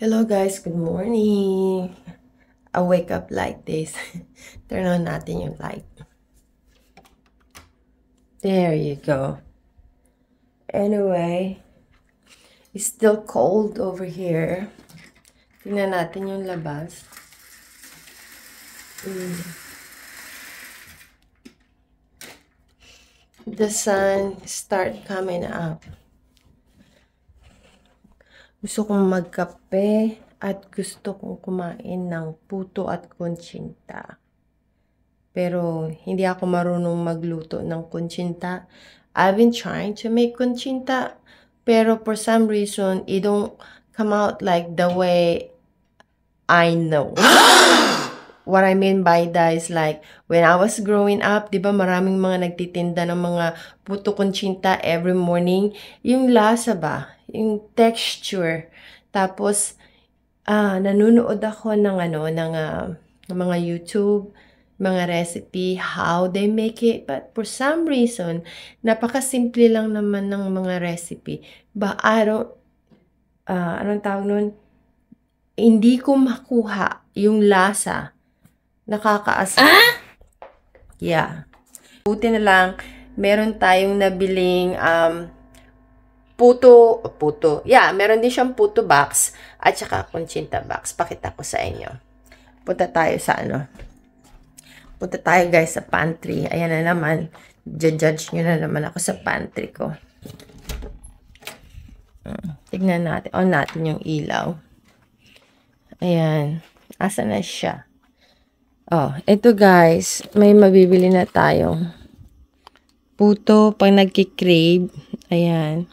Hello guys, good morning. I wake up like this. Turn on natin yung light. There you go. Anyway, it's still cold over here. Tingnan natin yung labas. The sun start coming up. Gusto kong magkape at gusto kong kumain ng puto at kuntsinta. Pero hindi ako marunong magluto ng kuntsinta. I've been trying to make kuntsinta, pero for some reason, it don't come out like the way I know. What I mean by that is like, when I was growing up, di ba maraming mga nagtitinda ng mga puto kuntsinta every morning. Yung lasa ba? Yung texture. Tapos, nanonood ako ng mga YouTube, mga recipe, how they make it. But for some reason, napakasimple lang naman ng mga recipe. But I don't, anong tawag nun? Hindi ko makuha yung lasa. Nakakaasar. Yeah. Buti na lang, meron tayong nabiling puto. Yeah, meron din siyang puto box at saka kuntsinta box. Pakita ko sa inyo. Punta tayo guys sa pantry. Ayan na naman. Judge nyo na naman ako sa pantry ko. Tignan natin. On natin yung ilaw. Ayan. Asa na siya? Oh, ito guys. May mabibili na tayong puto pag nagki-crave. Ayan.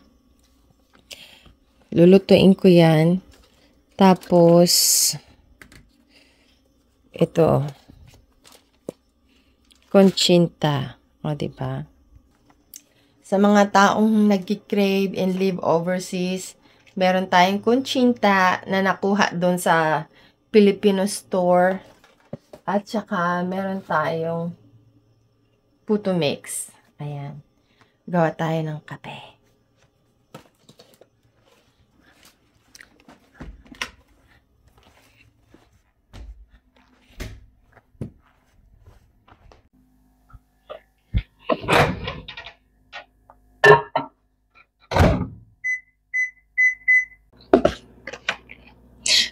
Lulutuin ko yan. Tapos, ito. Kuntsinta. O, diba? Sa mga taong nagki-crave and live overseas, meron tayong kuntsinta na nakuha doon sa Filipino store. At saka, meron tayong puto mix. Ayan. Gawa tayo ng kape.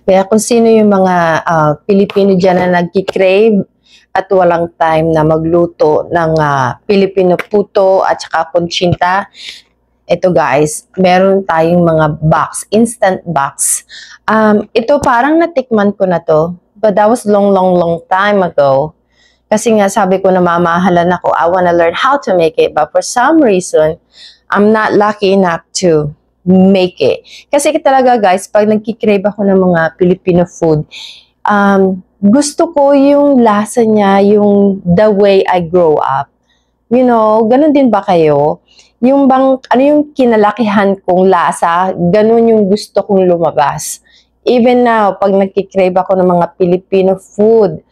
Kaya kung sino yung mga Pilipino dyan na nagki-crave at walang time na magluto ng Filipino puto at saka kuntsinta, ito guys, meron tayong mga box, instant box. Ito parang natikman ko na to, but that was long time ago. Kasi nga sabi ko na mamahalan ako, I wanna learn how to make it, but for some reason, I'm not lucky enough to make it. Kasi talaga guys, pag nagkikrave ako ng mga Filipino food, gusto ko yung lasa niya, yung the way I grow up. You know, ganun din ba kayo? Yung bang, ano yung kinalakihan kong lasa, ganun yung gusto kong lumabas. Even now, pag nagkikrave ako ng mga Filipino food,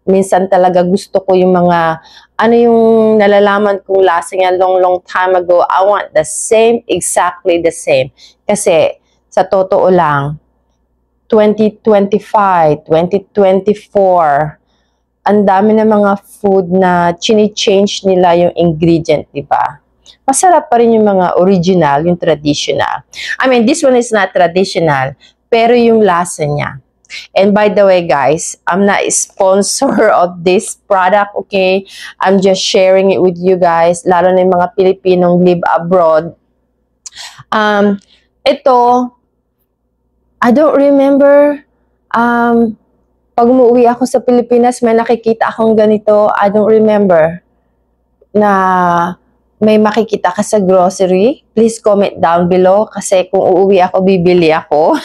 minsan talaga gusto ko yung mga, ano yung nalalaman kong lasa niya long time ago. I want the same, exactly the same. Kasi, sa totoo lang, 2025, 2024, ang dami na mga food na chini-change nila yung ingredient, di ba? Masarap pa rin yung mga original, yung traditional. I mean, this one is not traditional, pero yung lasa niya. And by the way, guys, I'm not a sponsor of this product, okay? I'm just sharing it with you guys, lalo na yung mga Pilipinong live abroad. Ito, I don't remember, pag umuwi ako sa Pilipinas, may nakikita akong ganito. I don't remember na may makikita ka sa grocery. Please comment down below kasi kung uuwi ako, bibili ako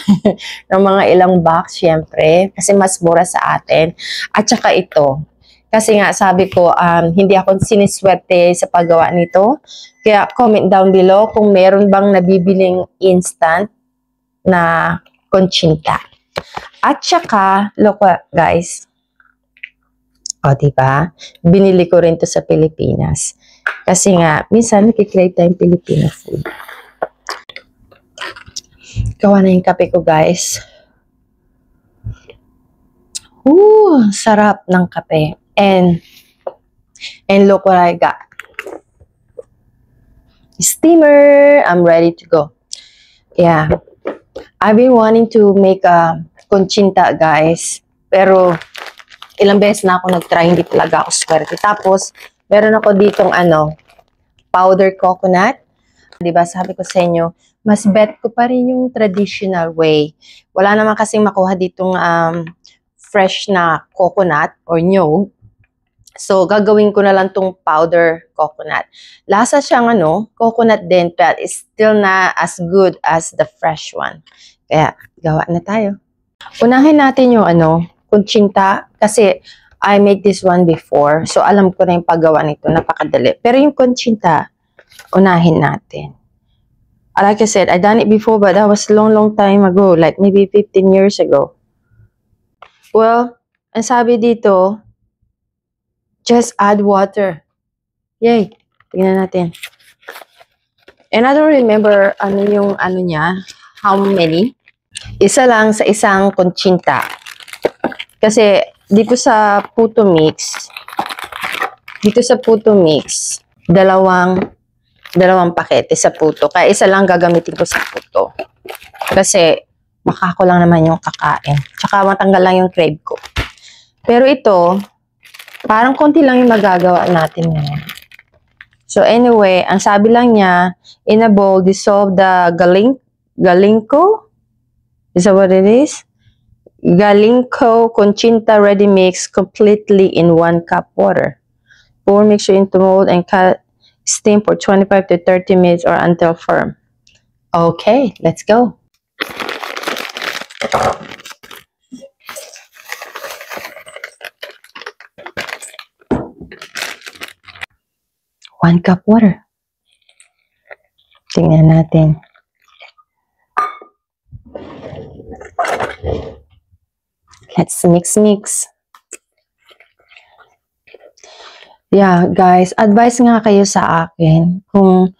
ng mga ilang box, syempre. Kasi mas mura sa atin. At saka ito. Kasi nga, sabi ko, hindi ako siniswerte sa paggawa nito. Kaya comment down below kung meron bang nabibiling instant na kuntsinta. At saka, look guys. O, diba? Binili ko rin to sa Pilipinas. Kasi nga, minsan nakikrave tayong Filipino food. Gawa na yung kape ko, guys. Sarap ng kape. And look what I got. Steamer. I'm ready to go. Yeah. I've been wanting to make a conchinta, guys. Pero, ilang beses na ako nag-try, hindi talaga ako swerte. Tapos, meron ako ditong powder coconut. Diba, sabi ko sa inyo, mas bet ko pa rin yung traditional way. Wala naman kasing makuha ditong fresh na coconut or nyog. So, gagawin ko na lang tong powder coconut. Lasa siyang coconut din, but it's still not as good as the fresh one. Kaya, gawa na tayo. Unahin natin yung conchinta, kasi I made this one before. So, alam ko na yung paggawa nito, napakadali. Pero yung conchinta, unahin natin. Like I said, I done it before, but that was long time ago. Like, maybe 15 years ago. Well, ang sabi dito, just add water. Yay! Tingnan natin. And I don't remember niya, how many. Isa lang sa isang conchinta. Kasi dito sa Puto Mix, dalawang pakete sa puto. Kaya isa lang gagamitin ko sa puto. Kasi makako lang naman yung kakain. Tsaka matanggal lang yung crave ko. Pero ito, parang konti lang yung magagawa natin ngayon. So anyway, ang sabi lang niya, in a bowl, dissolve the galinco. Is that what it is? Galinco conchinta ready mix completely in 1 cup water. Pour mixture into mold and steam for 25 to 30 minutes or until firm. Okay, let's go. One cup water. Tingnan natin. Let's mix. Yeah, guys, advice nga kayo sa akin kung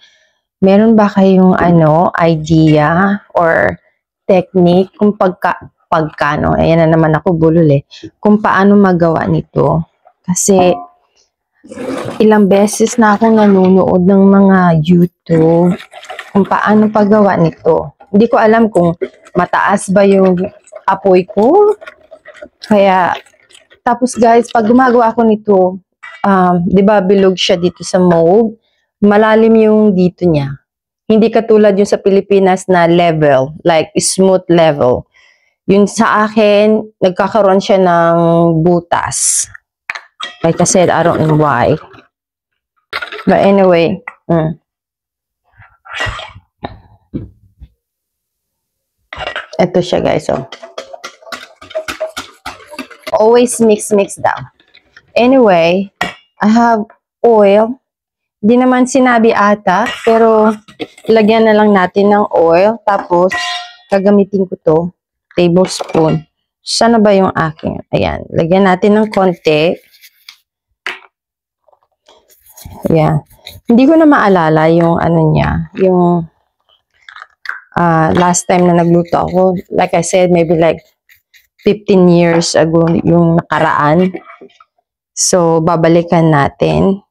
meron ba kayong idea or technique kung pagkano. Ayan na naman ako bulol kung paano magawa nito. Kasi ilang beses na akong nanonood ng mga YouTube kung paano paggawa nito. Hindi ko alam kung mataas ba yung apoy ko. Kaya, tapos guys, pag gumagawa ako nito, di ba bilog siya dito sa mold, malalim yung dito niya. Hindi katulad yung sa Pilipinas na level, like smooth level. Yun sa akin, nagkakaroon siya ng butas. Like I said, I don't know why. But anyway, ito siya guys, always mix daw. Anyway, I have oil. Di naman sinabi ata, pero lagyan na lang natin ng oil. Tapos, gagamitin ko to, tablespoon. Sana ba yung aking? Ayan, lagyan natin ng konti. Ayan. Hindi ko na maalala yung niya, yung last time na nagluto ako. Like I said, maybe like 15 years ago yung nakaraan. So, babalikan natin.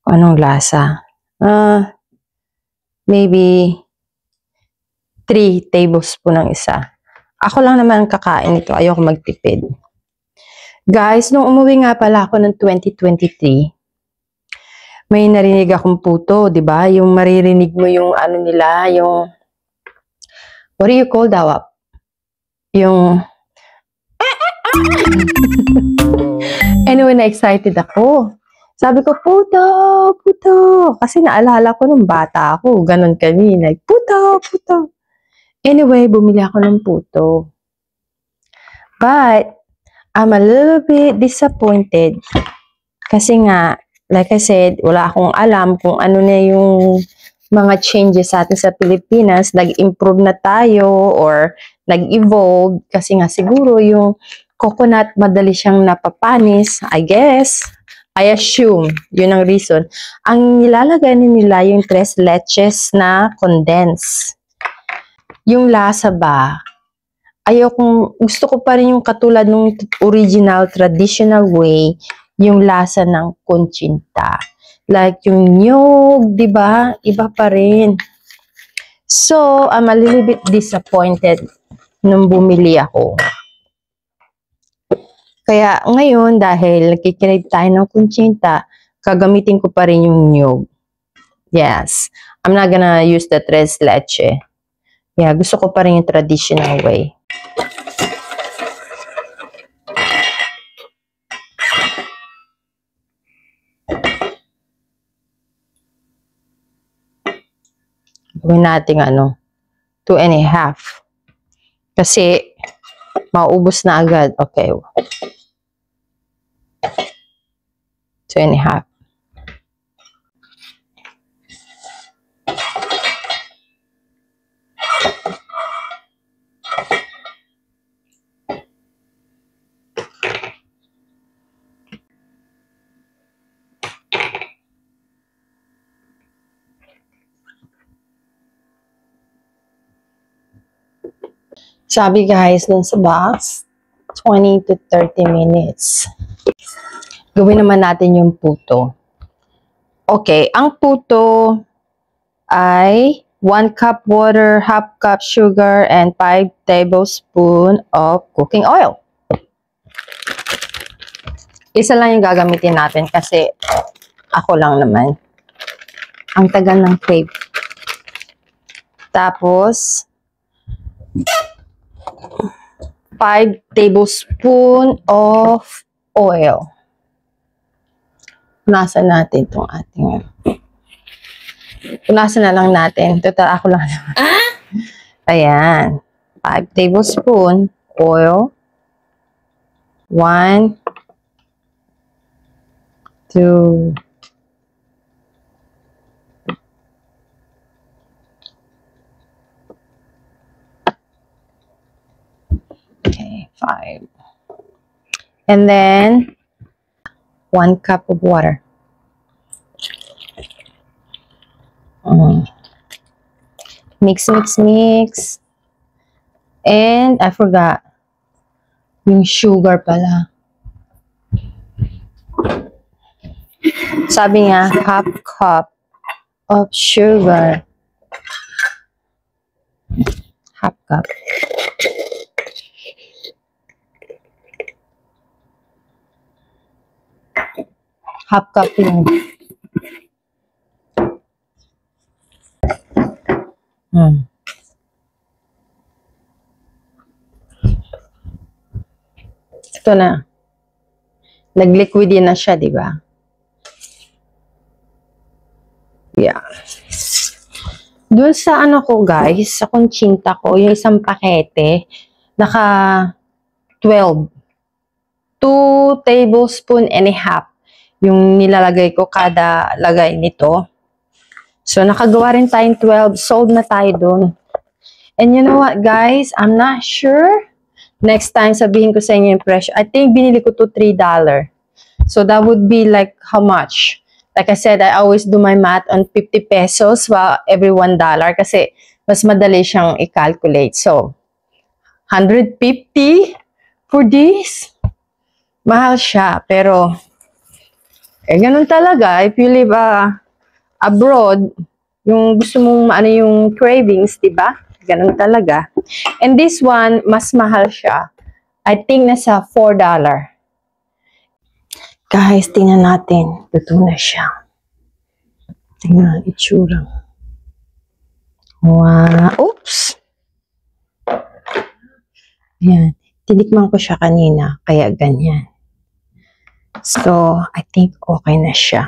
Anong lasa? Maybe 3 tablespoon ang isa. Ako lang naman kakain ito. Ayoko magtipid. Guys, nung umuwi nga pala ako ng 2023, may narinig akong puto, di ba? Yung maririnig mo yung nila, yung what do you call that? Yung anyway, na-excited ako. Sabi ko, puto. Kasi naalala ko nung bata ako. Ganon kami. Like, puto. Anyway, bumili ako ng puto. But, I'm a little bit disappointed. Kasi nga, like I said, wala akong alam kung ano na yung mga changes sa atin sa Pilipinas. Nag-improve na tayo or nag-evolve. Kasi nga siguro yung coconut madali siyang napapanis. I assume, yun ang reason. Ang nilalagay nila yung 3 leches na condense. yung lasa ba, gusto ko pa rin yung katulad ng original, traditional way, yung lasa ng kunchinta. Like yung nyog, di ba? Iba pa rin. So, I'm a little bit disappointed nung bumili ako. Kaya ngayon, dahil nagkikrave tayo ng kunchinta, gagamitin ko pa rin yung nyog. Yes. I'm not gonna use the tres leche. Yeah, gusto ko pa rin yung traditional way. Gawin natin 2.5. Kasi, maubos na agad. Okay. 2.5. Sabi guys, dun sa box, 20 to 30 minutes. Gawin naman natin yung puto. Okay, ang puto ay 1 cup water, half cup sugar, and 5 tablespoons of cooking oil. Isa lang yung gagamitin natin kasi ako lang naman. Ang tagal ng crave. Tapos, 5 tablespoons of oil. Punasan natin itong ating. Punasan na lang natin. Total ako lang naman. Ayan. 5 tablespoons oil. 1, 2, 5. And then 1 cup of water. Mix, mix, mix. And I forgot yung sugar pala. Sabi nga, half cup of sugar. Half cup. Half cup yun. Ito na. Nag-liquid na siya, di ba? Yeah. Doon sa ko guys, sa kunchinta ko, yung isang pakete, naka 12. 2 tablespoons and a half yung nilalagay ko kada lagay nito. So, nakagawa rin tayong 12. Sold na tayo dun. And you know what, guys? I'm not sure. Next time, sabihin ko sa inyo yung presyo. I think binili ko to $3. So, that would be like how much? Like I said, I always do my math on 50 pesos every $1 kasi mas madali siyang i-calculate. So, 150 for this? Mahal siya, pero ganun talaga. If you live abroad, yung gusto mong yung cravings, diba? Ganun talaga. And this one, mas mahal siya. I think nasa $4. Guys, tingnan natin. Luto na siya. Tingnan, itsura. Wow. Oops! Ayan. Tinikman ko siya kanina, kaya ganyan. So, I think okay na siya.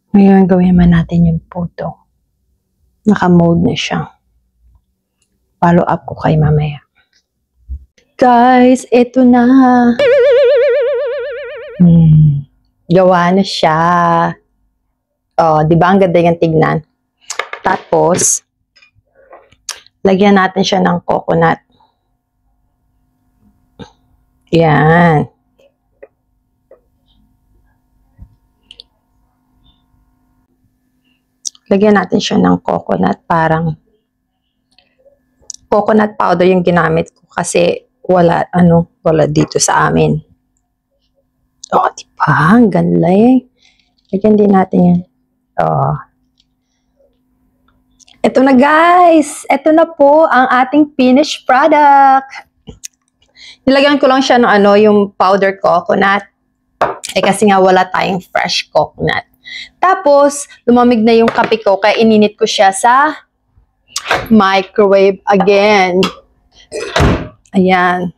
Ngayon, gawin naman natin yung puto. Naka-mode na siya. Follow up ko kay mamaya. Guys, ito na. Gawa na siya. Oh, di ba ang ganda yung tignan? Tapos, lagyan natin siya ng coconut. Yan. Lagyan natin siya ng coconut. Parang coconut powder yung ginamit ko kasi wala dito sa amin. Oh, diba? Ang ganda eh. Lagyan din natin yan. Oh. Ito na guys. Ito na po ang ating finished product. Nilagyan ko lang siya ng yung powdered coconut. Kasi nga wala tayong fresh coconut. Tapos, lumamig na yung kape ko kaya ininit ko siya sa microwave again. Ayan.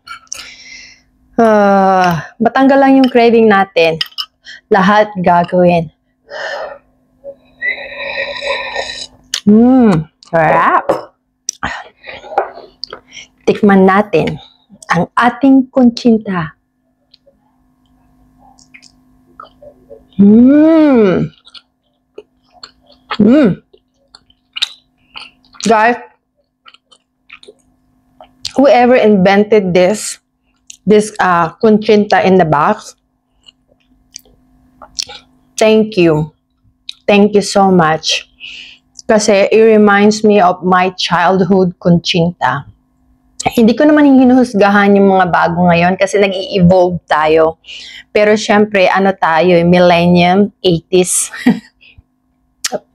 Matanggal lang yung craving natin. Lahat gagawin. Sarap. Tikman natin ang ating kunchinta. Guys, whoever invented this kunchinta in the box, thank you. Thank you so much. Kasi it reminds me of my childhood kunchinta. Hindi ko naman hinuhusgahan yung mga bago ngayon kasi nag-i-evolve tayo. Pero syempre, tayo, millennium, 80s.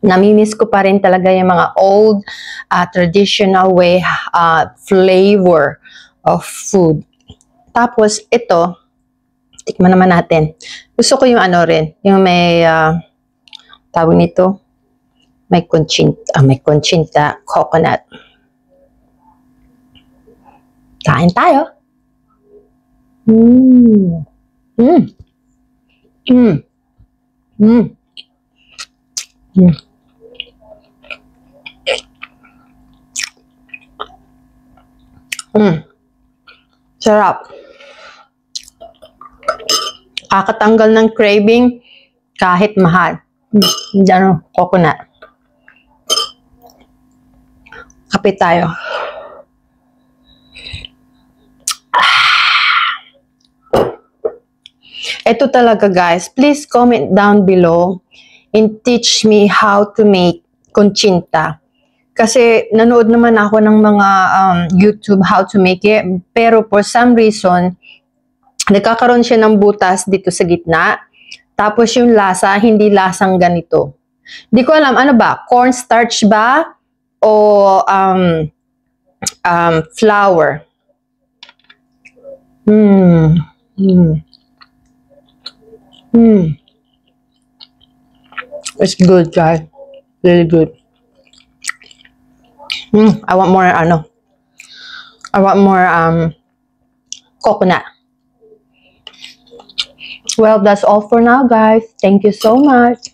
Namimiss ko pa rin talaga yung mga old, traditional way, flavor of food. Tapos, ito, tikman naman natin. Gusto ko yung rin, yung may, tawag nito, may kunchinta, coconut. Kain tayo. Sarap. Kakatanggal ng craving kahit mahal. Diyan coconut. Kape tayo. Ito talaga guys, please comment down below and teach me how to make kunchinta. Kasi nanood naman ako ng mga YouTube how to make it, pero for some reason, nagkakaroon siya ng butas dito sa gitna. Tapos yung lasa, hindi lasang ganito. Hindi ko alam, ano ba? Cornstarch ba? O flour? It's good, guys. Really good. I want more, I want more, coconut. Well, that's all for now, guys. Thank you so much.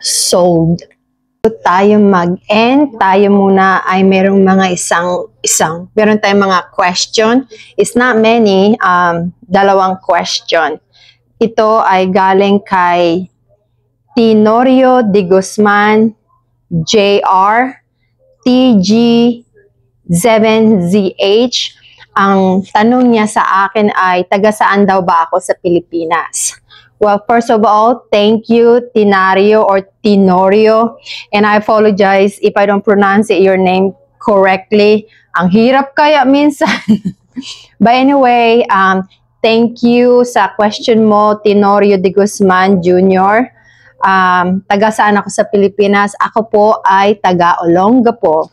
Sold. Tayo mag-end. Tayo muna ay merong mga meron tayong mga question. It's not many, dalawang question. Ito ay galing kay Tenorio de Guzman, JR, TG7ZH. Ang tanong niya sa akin ay, taga saan daw ba ako sa Pilipinas? Well, first of all, thank you, Tenorio or Tenorio. And I apologize if I don't pronounce your name correctly. Ang hirap kaya minsan. But anyway, thank you sa question mo, Tenorio de Guzman Jr. Taga saan ako sa Pilipinas? Ako po ay taga Olongapo.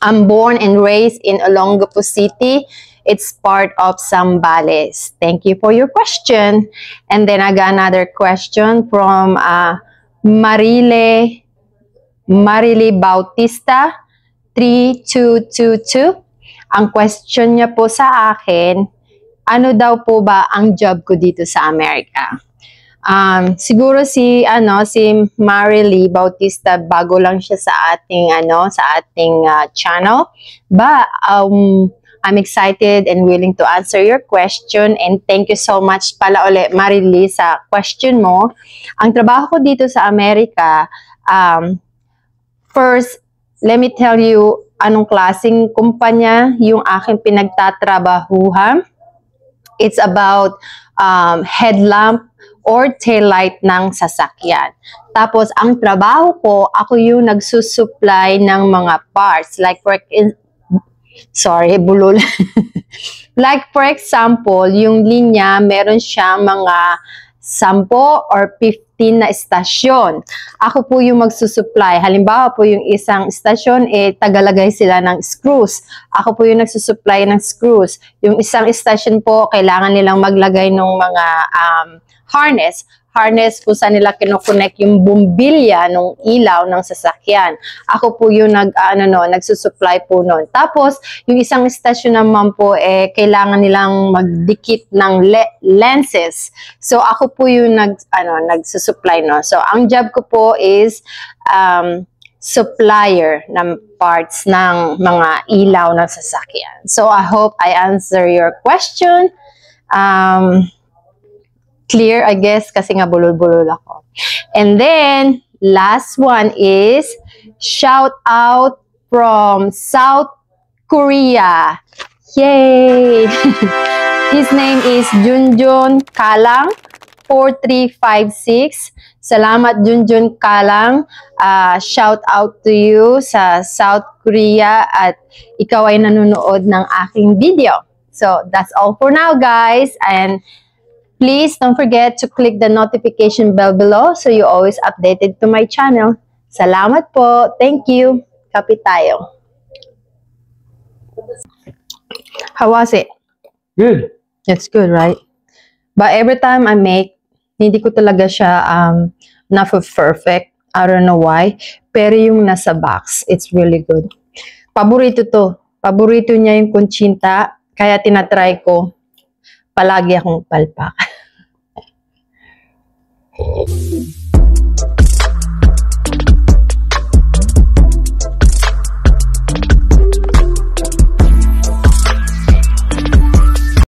I'm born and raised in Olongapo City. It's part of Zambales. Thank you for your question. And then I got another question from Marile Bautista 3222. Ang question niya po sa akin, ano daw po ba ang job ko dito sa Amerika? Siguro si Marile Bautista, bago lang siya sa ating channel. But I'm excited and willing to answer your question, and thank you so much pala ulit, Marile, sa question mo. Ang trabaho ko dito sa Amerika, first, let me tell you anong klaseng kumpanya yung aking pinagtatrabahuhan. It's about headlamp or taillight ng sasakyan. Tapos, ang trabaho ko, ako yung nagsusupply ng mga parts. Like, bulol. Like, for example, yung linya, meron siyang mga 10 or 15 na istasyon. Ako po yung magsusupply. Halimbawa po yung isang istasyon, tagalagay sila ng screws. Ako po yung nagsusupply ng screws. Yung isang istasyon po, kailangan nilang maglagay ng mga harness kung saan nila kinoconnect yung bumbilya ng ilaw ng sasakyan. Ako po yung nagsusupply po nun. Tapos, yung isang istasyon naman po, kailangan nilang magdikit ng lenses. So, ako po yung nagsusupply nun. So, ang job ko po is supplier ng parts ng mga ilaw ng sasakyan. So, I hope I answer your question. Clear, I guess, kasi nga bulol-bulol ako. And then, last one is, shout out from South Korea. Yay! His name is Junjun Kalang, 4356. Salamat, Junjun Kalang. Shout out to you sa South Korea at ikaw ay nanonood ng aking video. So, that's all for now, guys. And please don't forget to click the notification bell below so you always updated to my channel. Salamat po. Thank you. Kape tayo. How was it? Good. It's good, right? But every time I make, hindi ko talaga siya perfect. I don't know why. Pero yung nasa box, it's really good. Paborito to. Paborito niya yung kunchinta. Kaya tinatry ko. Palagi akong palpak.